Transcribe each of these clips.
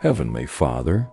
Heavenly Father,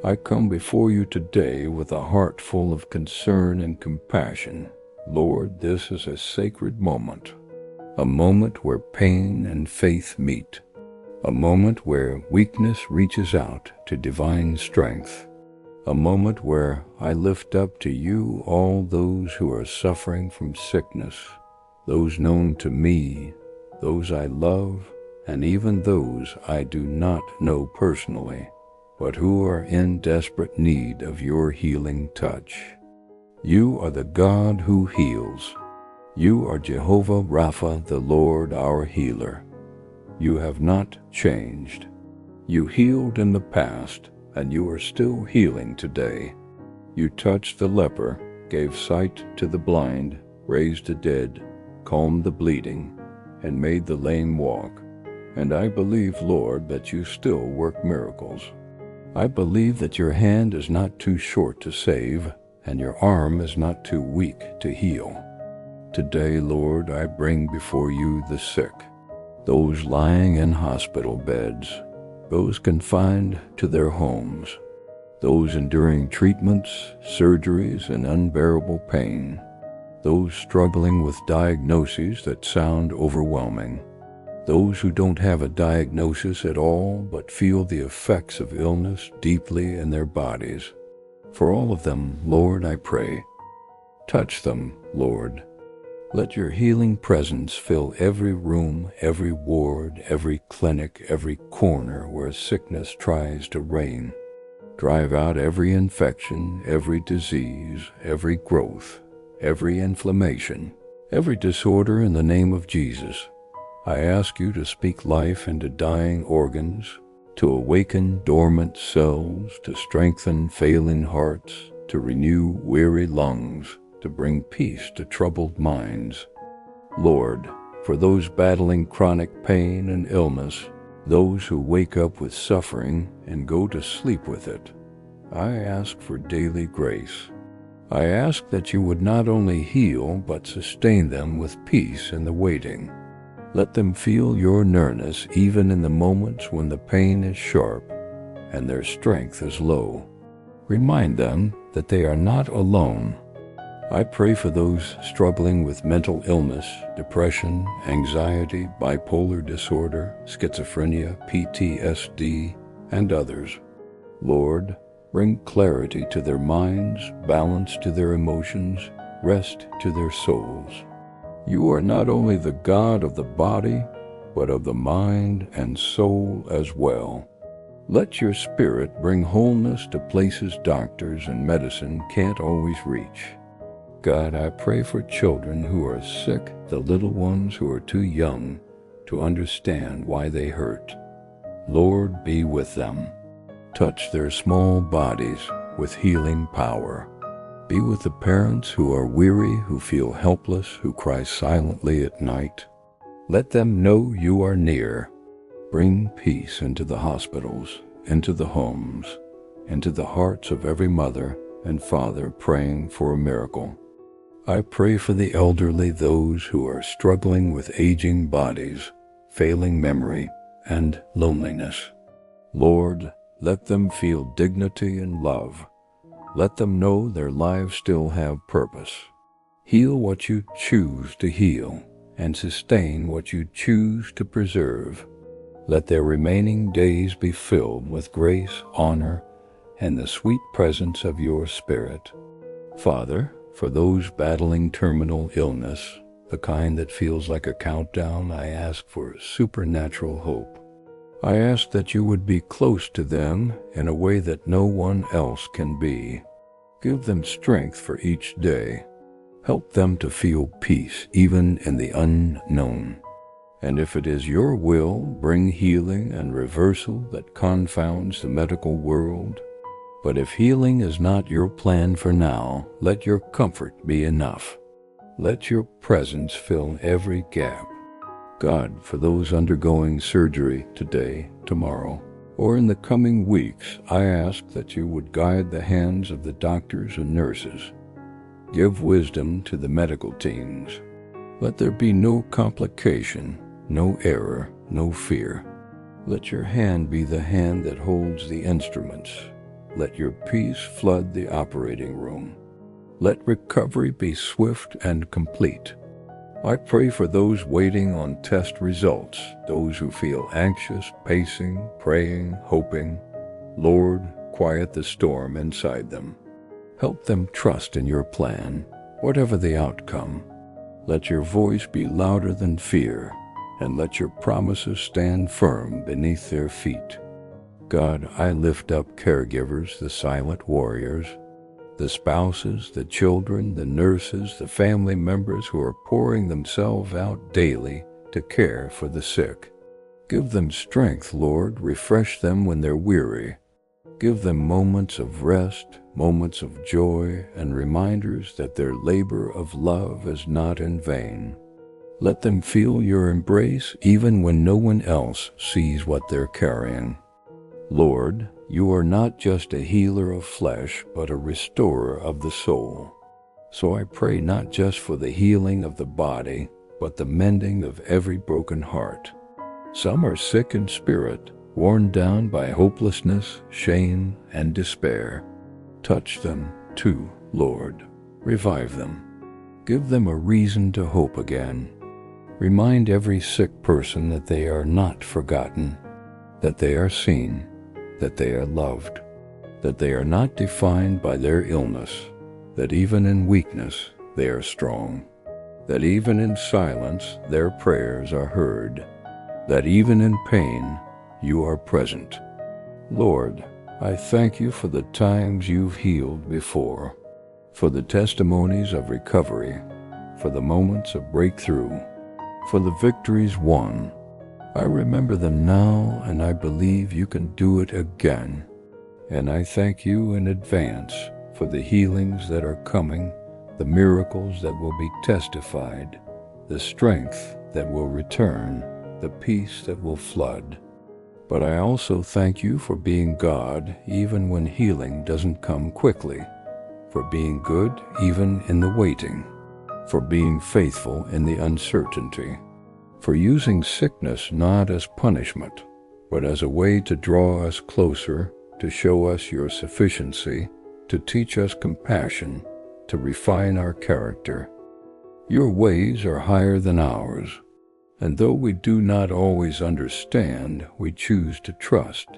I come before you today with a heart full of concern and compassion. Lord, this is a sacred moment, a moment where pain and faith meet, a moment where weakness reaches out to divine strength, a moment where I lift up to you all those who are suffering from sickness, those known to me, those I love, and even those I do not know personally, but who are in desperate need of your healing touch. You are the God who heals. You are Jehovah Rapha, the Lord our healer. You have not changed. You healed in the past, and you are still healing today. You touched the leper, gave sight to the blind, raised the dead, calmed the bleeding, and made the lame walk. And I believe, Lord, that you still work miracles. I believe that your hand is not too short to save, and your arm is not too weak to heal. Today, Lord, I bring before you the sick, those lying in hospital beds, those confined to their homes, those enduring treatments, surgeries, and unbearable pain, those struggling with diagnoses that sound overwhelming, those who don't have a diagnosis at all but feel the effects of illness deeply in their bodies. For all of them, Lord, I pray, touch them, Lord. Let your healing presence fill every room, every ward, every clinic, every corner where sickness tries to reign. Drive out every infection, every disease, every growth, every inflammation, every disorder in the name of Jesus. I ask you to speak life into dying organs, to awaken dormant cells, to strengthen failing hearts, to renew weary lungs, to bring peace to troubled minds. Lord, for those battling chronic pain and illness, those who wake up with suffering and go to sleep with it, I ask for daily grace. I ask that you would not only heal but sustain them with peace in the waiting. Let them feel your nearness even in the moments when the pain is sharp and their strength is low. Remind them that they are not alone. I pray for those struggling with mental illness, depression, anxiety, bipolar disorder, schizophrenia, PTSD, and others. Lord, bring clarity to their minds, balance to their emotions, rest to their souls. You are not only the God of the body, but of the mind and soul as well. Let your Spirit bring wholeness to places doctors and medicine can't always reach. God, I pray for children who are sick, the little ones who are too young to understand why they hurt. Lord, be with them. Touch their small bodies with healing power. Be with the parents who are weary, who feel helpless, who cry silently at night. Let them know you are near. Bring peace into the hospitals, into the homes, into the hearts of every mother and father praying for a miracle. I pray for the elderly, those who are struggling with aging bodies, failing memory, and loneliness. Lord, let them feel dignity and love. Let them know their lives still have purpose. Heal what you choose to heal, and sustain what you choose to preserve. Let their remaining days be filled with grace, honor, and the sweet presence of your Spirit. Father, for those battling terminal illness, the kind that feels like a countdown, I ask for supernatural hope. I ask that you would be close to them in a way that no one else can be. Give them strength for each day. Help them to feel peace even in the unknown. And if it is your will, bring healing and reversal that confounds the medical world. But if healing is not your plan for now, let your comfort be enough. Let your presence fill every gap. God, for those undergoing surgery today, tomorrow, or in the coming weeks, I ask that you would guide the hands of the doctors and nurses. Give wisdom to the medical teams. Let there be no complication, no error, no fear. Let your hand be the hand that holds the instruments. Let your peace flood the operating room. Let recovery be swift and complete. I pray for those waiting on test results, those who feel anxious, pacing, praying, hoping. Lord, quiet the storm inside them. Help them trust in your plan, whatever the outcome. Let your voice be louder than fear, and let your promises stand firm beneath their feet. God, I lift up caregivers, the silent warriors, the spouses, the children, the nurses, the family members who are pouring themselves out daily to care for the sick. Give them strength, Lord. Refresh them when they're weary. Give them moments of rest, moments of joy, and reminders that their labor of love is not in vain. Let them feel your embrace even when no one else sees what they're carrying. Lord, you are not just a healer of flesh, but a restorer of the soul. So I pray not just for the healing of the body, but the mending of every broken heart. Some are sick in spirit, worn down by hopelessness, shame, and despair. Touch them too, Lord. Revive them. Give them a reason to hope again. Remind every sick person that they are not forgotten, that they are seen, that they are loved, that they are not defined by their illness, that even in weakness they are strong, that even in silence their prayers are heard, that even in pain you are present. Lord, I thank you for the times you've healed before, for the testimonies of recovery, for the moments of breakthrough, for the victories won. I remember them now, and I believe you can do it again. And I thank you in advance for the healings that are coming, the miracles that will be testified, the strength that will return, the peace that will flood. But I also thank you for being God even when healing doesn't come quickly, for being good even in the waiting, for being faithful in the uncertainty, for using sickness not as punishment, but as a way to draw us closer, to show us your sufficiency, to teach us compassion, to refine our character. Your ways are higher than ours, and though we do not always understand, we choose to trust.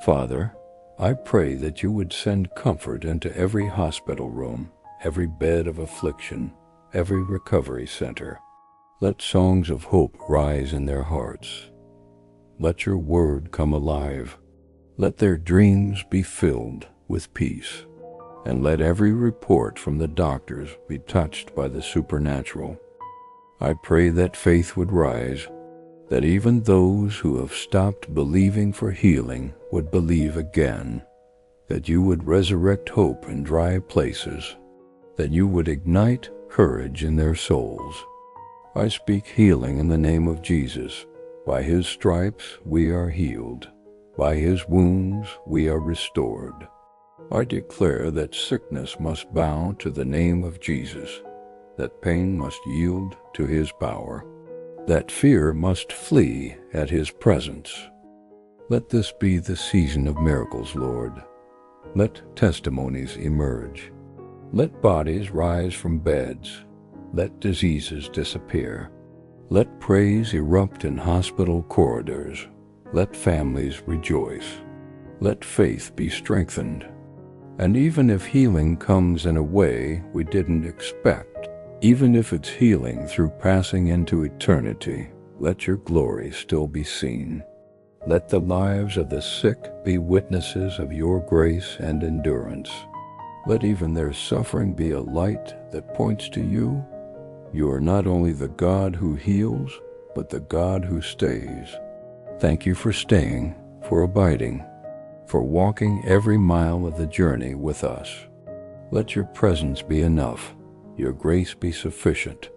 Father, I pray that you would send comfort into every hospital room, every bed of affliction, every recovery center. Let songs of hope rise in their hearts. Let your word come alive. Let their dreams be filled with peace. And let every report from the doctors be touched by the supernatural. I pray that faith would rise, that even those who have stopped believing for healing would believe again, that you would resurrect hope in dry places, that you would ignite courage in their souls. I speak healing in the name of Jesus. By his stripes we are healed. By his wounds we are restored. I declare that sickness must bow to the name of Jesus, that pain must yield to his power, that fear must flee at his presence. Let this be the season of miracles, Lord. Let testimonies emerge. Let bodies rise from beds. Let diseases disappear. Let praise erupt in hospital corridors. Let families rejoice. Let faith be strengthened. And even if healing comes in a way we didn't expect, even if it's healing through passing into eternity, let your glory still be seen. Let the lives of the sick be witnesses of your grace and endurance. Let even their suffering be a light that points to you. You are not only the God who heals, but the God who stays. Thank you for staying, for abiding, for walking every mile of the journey with us. Let your presence be enough, your grace be sufficient,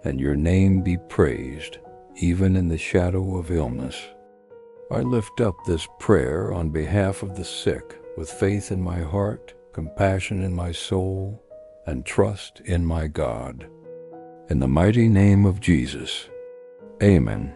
and your name be praised, even in the shadow of illness. I lift up this prayer on behalf of the sick with faith in my heart, compassion in my soul, and trust in my God. In the mighty name of Jesus, amen.